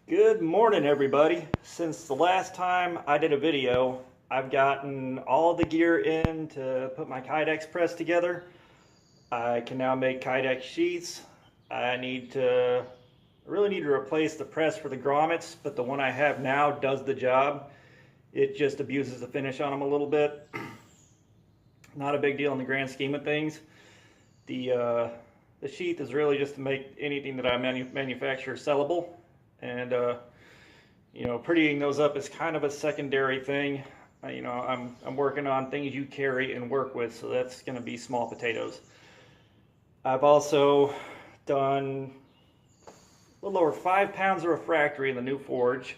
Good morning, everybody. Since the last time I did a video, I've gotten all the gear in to put my Kydex press together. I can now make Kydex sheets. I really need to replace the press for the grommets, but the one I have now does the job. It just abuses the finish on them a little bit. Not a big deal in the grand scheme of things. The sheath is really just to make anything that I manufacture sellable. And prettying those up is kind of a secondary thing. I'm working on things you carry and work with, so that's going to be small potatoes. I've also done a little over 5 pounds of refractory in the new forge.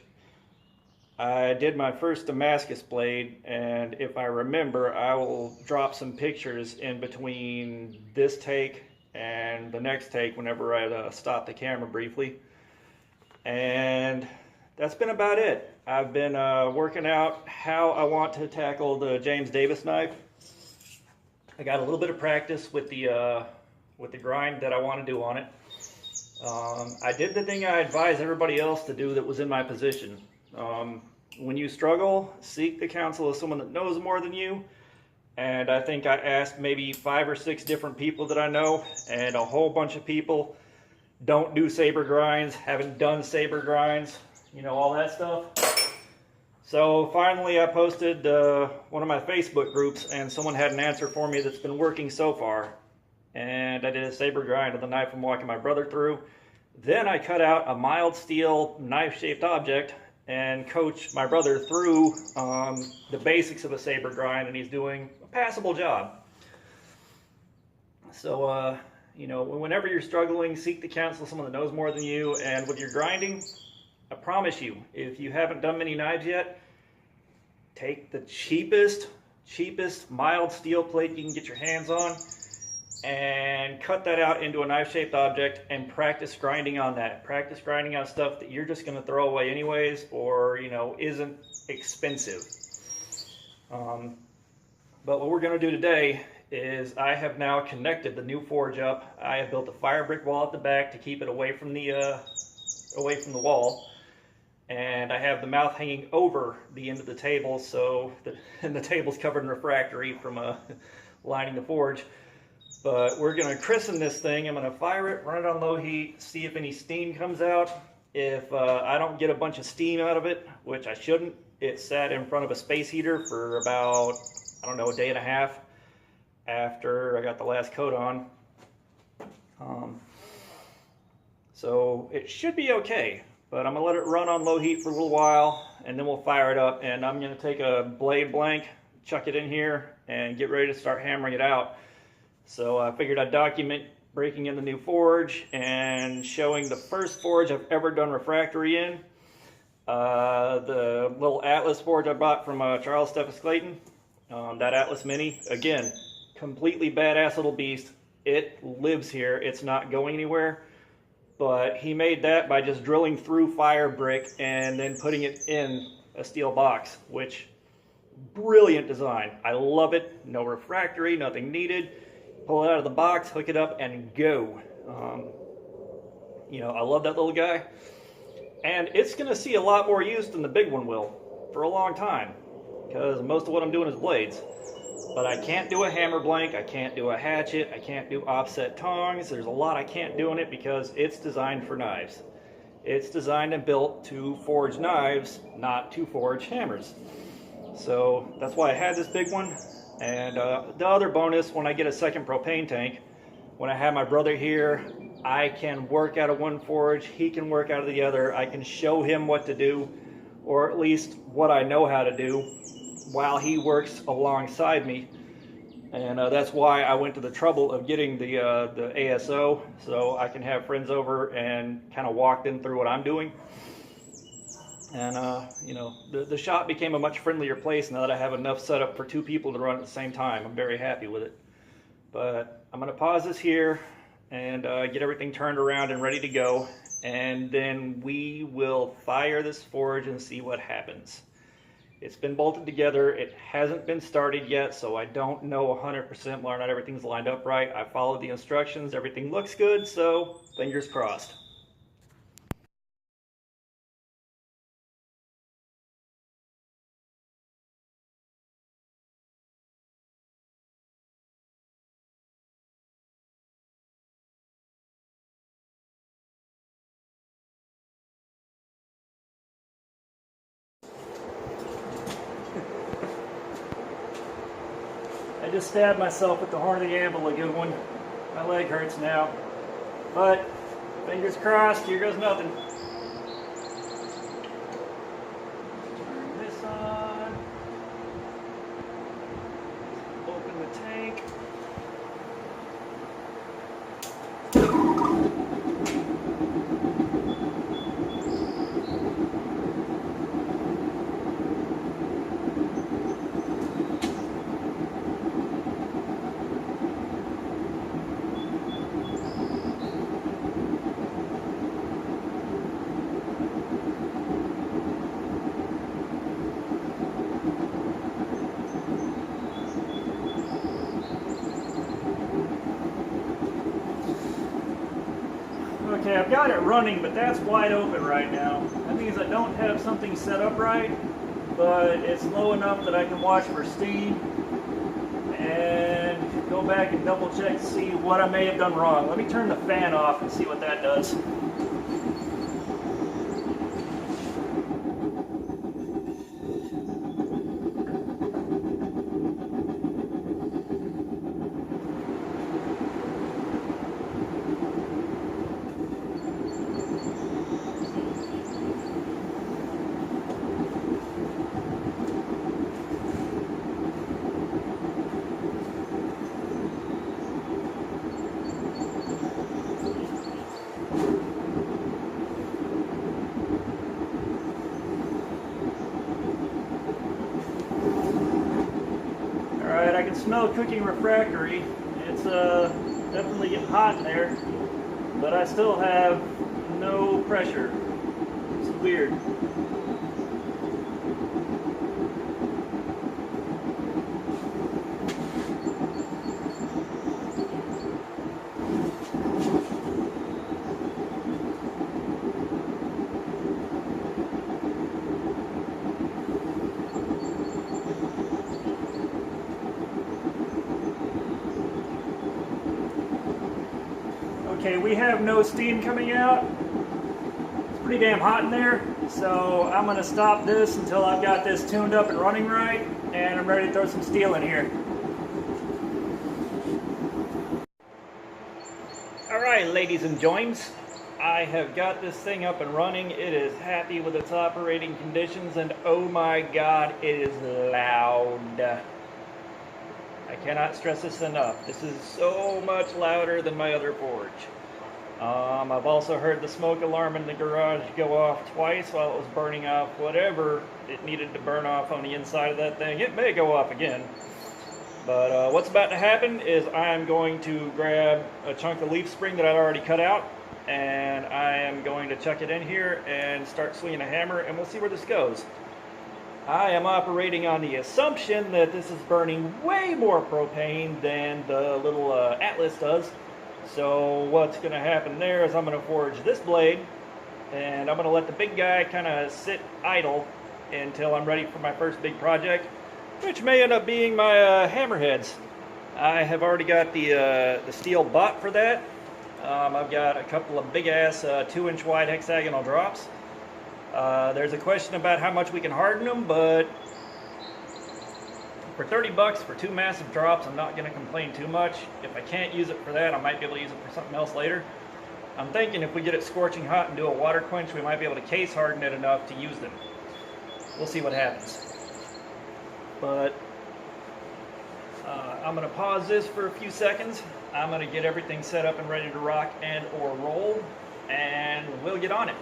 I did my first Damascus blade, and if I remember, I will drop some pictures in between this take and the next take whenever I stop the camera briefly. And that's been about it. I've been working out how I want to tackle the James Davis knife. I got a little bit of practice with the grind that I want to do on it. I did the thing I advise everybody else to do that was in my position. When you struggle, seek the counsel of someone that knows more than you. And I think I asked maybe 5 or 6 different people that I know, and a whole bunch of people don't do saber grinds, haven't done saber grinds, all that stuff. So finally I posted one of my Facebook groups, and someone had an answer for me that's been working so far. And I did a saber grind of the knife I'm walking my brother through. Then I cut out a mild steel knife-shaped object and coached my brother through the basics of a saber grind, and he's doing a passable job. So, whenever you're struggling, seek the counsel of someone that knows more than you. And with your grinding, I promise you, if you haven't done many knives yet, take the cheapest mild steel plate you can get your hands on and cut that out into a knife-shaped object and practice grinding on that. Practice grinding on stuff that you're just going to throw away anyways, or, isn't expensive. But what we're going to do today is I have now connected the new forge up. I have built a fire brick wall at the back to keep it away from the wall, and I have the mouth hanging over the end of the table, and the table's covered in refractory from lining the forge. But we're going to christen this thing. I'm going to fire it, run it on low heat, see if any steam comes out. If I don't get a bunch of steam out of it, which I shouldn't, it sat in front of a space heater for about, a day and a half after I got the last coat on. So it should be okay, but I'm going to let it run on low heat for a little while, and then we'll fire it up. And I'm going to take a blade blank, chuck it in here, and get ready to start hammering it out. So I figured I'd document breaking in the new forge and showing the first forge I've ever done refractory in. The little Atlas forge I bought from Charles Steffes Clayton. That Atlas Mini, again, completely badass little beast. It lives here. It's not going anywhere. But he made that by just drilling through fire brick and then putting it in a steel box, which, brilliant design. I love it. No refractory, nothing needed. Pull it out of the box, hook it up, and go. I love that little guy. And it's going to see a lot more use than the big one will for a long time, because most of what I'm doing is blades. But I can't do a hammer blank, I can't do a hatchet, I can't do offset tongs. There's a lot I can't do in it because it's designed for knives. It's designed and built to forge knives, not to forge hammers. So that's why I had this big one. And the other bonus, when I get a second propane tank, when I have my brother here, I can work out of one forge, he can work out of the other. I can show him what to do, or at least what I know how to do, while he works alongside me. And that's why I went to the trouble of getting the ASO, so I can have friends over and kind of walk them through what I'm doing. And the shop became a much friendlier place now that I have enough set up for 2 people to run at the same time. I'm very happy with it. But I'm going to pause this here and get everything turned around and ready to go, and then we will fire this forge and see what happens. It's been bolted together. It hasn't been started yet, so I don't know 100% whether or not everything's lined up right. I followed the instructions. Everything looks good, so fingers crossed. I just stabbed myself with the horn of the anvil, a good one. My leg hurts now. But, fingers crossed, here goes nothing. Turn this on. Open the tank. Okay, I've got it running, but that's wide open right now. That means I don't have something set up right, but it's low enough that I can watch for steam and go back and double check to see what I may have done wrong. Let me turn the fan off and see what that does. Alright, I can smell cooking refractory. It's definitely getting hot in there, but I still have no pressure. It's weird. Okay, we have no steam coming out. It's pretty damn hot in there, so I'm going to stop this until I've got this tuned up and running right, and I'm ready to throw some steel in here. Alright, ladies and joins, I have got this thing up and running. It is happy with its operating conditions, and oh my god, it is loud. I cannot stress this enough. This is so much louder than my other forge. I've also heard the smoke alarm in the garage go off twice while it was burning off whatever it needed to burn off on the inside of that thing. It may go off again. But what's about to happen is I'm going to grab a chunk of leaf spring that I've already cut out, and I am going to chuck it in here and start swinging a hammer, and we'll see where this goes. I am operating on the assumption that this is burning way more propane than the little Atlas does. So what's going to happen there is I'm going to forge this blade, and I'm going to let the big guy kind of sit idle until I'm ready for my first big project, which may end up being my hammerheads. I have already got the steel bought for that. I've got a couple of big ass 2-inch wide hexagonal drops. There's a question about how much we can harden them, but for 30 bucks for 2 massive drops, I'm not going to complain too much. If I can't use it for that, I might be able to use it for something else later. I'm thinking if we get it scorching hot and do a water quench, we might be able to case harden it enough to use them. We'll see what happens. But I'm going to pause this for a few seconds. I'm going to get everything set up and ready to rock and or roll, and we'll get on it.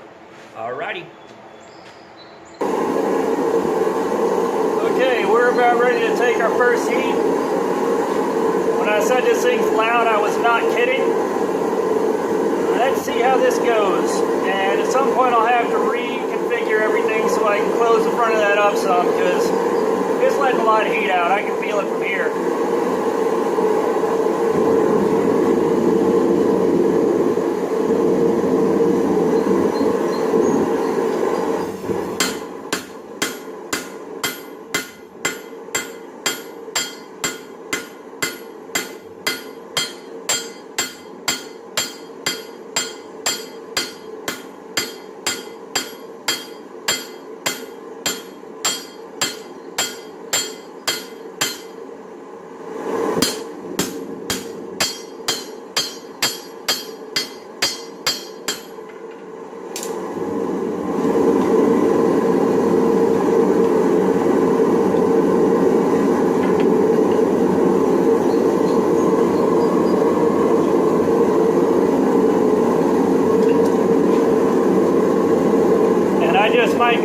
Alrighty. Okay, we're about ready to take our first heat. When I said this thing's loud, I was not kidding. Let's see how this goes. And at some point I'll have to reconfigure everything so I can close the front of that up some, because it's letting a lot of heat out. I can feel it from here.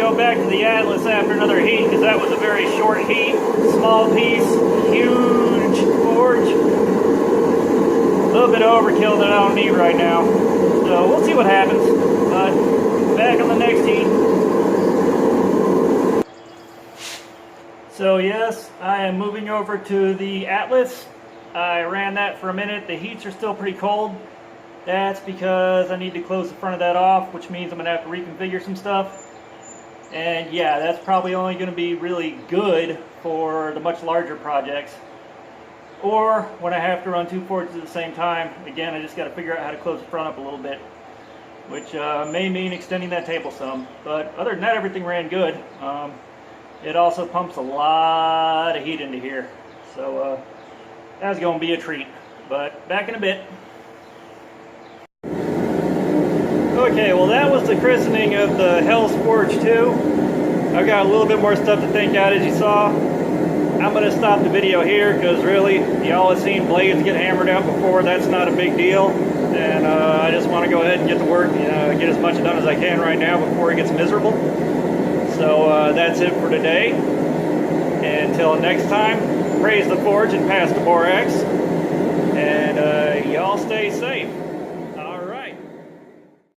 go back to the Atlas after another heat because that was a very short heat. Small piece, huge forge. A little bit of overkill that I don't need right now. So we'll see what happens. But back on the next heat. So yes, I am moving over to the Atlas. I ran that for a minute. The heats are still pretty cold. That's because I need to close the front of that off, which means I'm going to have to reconfigure some stuff. And yeah, that's probably only going to be really good for the much larger projects. Or when I have to run two forges at the same time. Again, I just got to figure out how to close the front up a little bit, which may mean extending that table some. But other than that, everything ran good. It also pumps a lot of heat into here. So that's going to be a treat. But back in a bit. Okay, well that was the christening of the Hell's Forge 2. I've got a little bit more stuff to think out, as you saw. I'm going to stop the video here because really, y'all have seen blades get hammered out before. That's not a big deal. And I just want to go ahead and get to work, get as much done as I can right now before it gets miserable. So that's it for today. Until next time, praise the forge and pass the borax. And y'all stay safe.